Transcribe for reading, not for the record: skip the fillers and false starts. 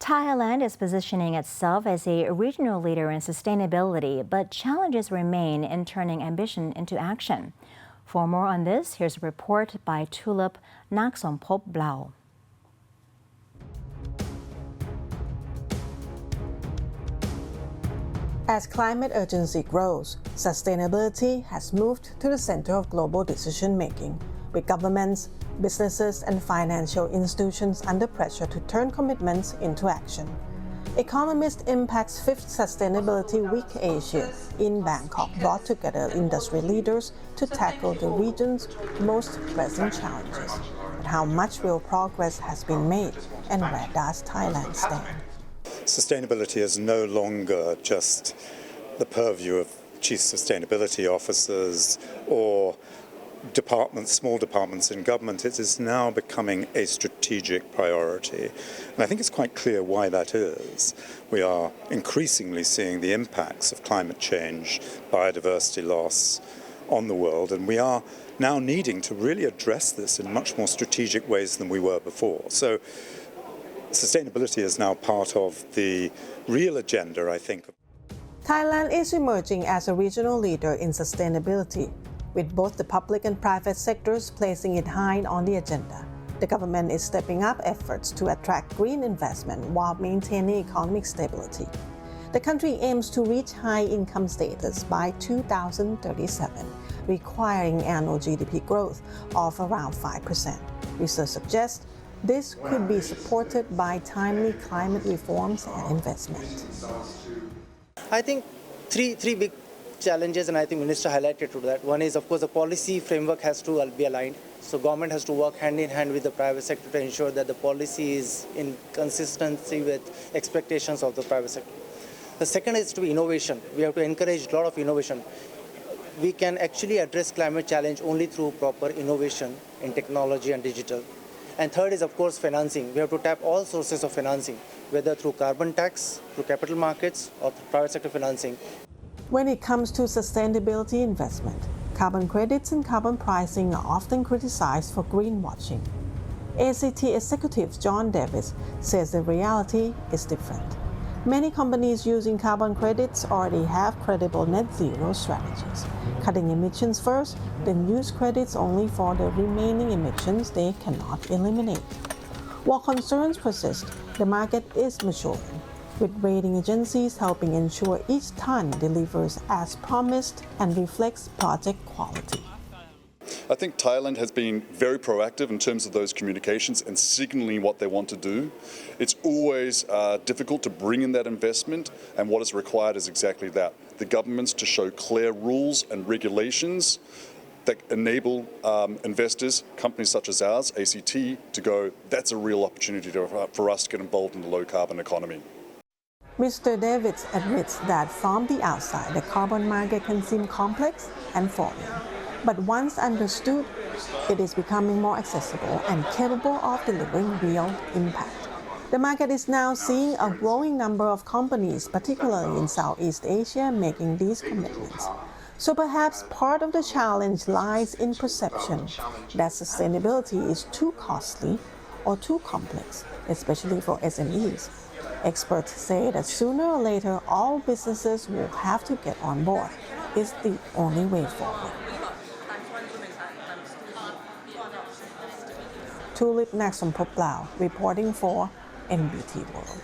Thailand is positioning itself as a regional leader in sustainability, but challenges remain in turning ambition into action. For more on this, here's a report by Tulip Naksompop Blauw. As climate urgency grows, sustainability has moved to the center of global decision-making, with governments, businesses and financial institutions under pressure to turn commitments into action. Economist Impact's 5th Sustainability Week Asia in Bangkok brought together industry leaders to tackle the region's most pressing challenges. But how much real progress has been made, and where does Thailand stand? Sustainability is no longer just the purview of chief sustainability officers or small departments in government. It is now becoming a strategic priority. And I think it's quite clear why that is. We are increasingly seeing the impacts of climate change, biodiversity loss on the world, and we are now needing to really address this in much more strategic ways than we were before. So sustainability is now part of the real agenda, I think. Thailand is emerging as a regional leader in sustainability, with both the public and private sectors placing it high on the agenda. The government is stepping up efforts to attract green investment while maintaining economic stability. The country aims to reach high income status by 2037, requiring annual GDP growth of around 5%. Research suggests this could be supported by timely climate reforms and investment. I think three big challenges, and I think Minister highlighted to that. One is, of course, the policy framework has to be aligned. So government has to work hand in hand with the private sector to ensure that the policy is in consistency with expectations of the private sector. The second is to be innovation. We have to encourage a lot of innovation. We can actually address climate challenge only through proper innovation in technology and digital. And third is, of course, financing. We have to tap all sources of financing, whether through carbon tax, through capital markets, or through private sector financing. When it comes to sustainability investment, carbon credits and carbon pricing are often criticized for greenwashing. ACT Executive John Davis says the reality is different. Many companies using carbon credits already have credible net zero strategies, cutting emissions first, then use credits only for the remaining emissions they cannot eliminate. While concerns persist, the market is maturing, with rating agencies helping ensure each ton delivers as promised and reflects project quality. I think Thailand has been very proactive in terms of those communications and signaling what they want to do. It's always difficult to bring in that investment, and what is required is exactly that. The governments to show clear rules and regulations that enable investors, companies such as ours, ACT, to go, that's a real opportunity for us to get involved in the low carbon economy. Mr. Davids admits that from the outside, the carbon market can seem complex and foreign. But once understood, it is becoming more accessible and capable of delivering real impact. The market is now seeing a growing number of companies, particularly in Southeast Asia, making these commitments. So perhaps part of the challenge lies in perception that sustainability is too costly or too complex, especially for SMEs. Experts say that sooner or later, all businesses will have to get on board. It's the only way forward. Tulip Naksompop Blauw, reporting for NBT World.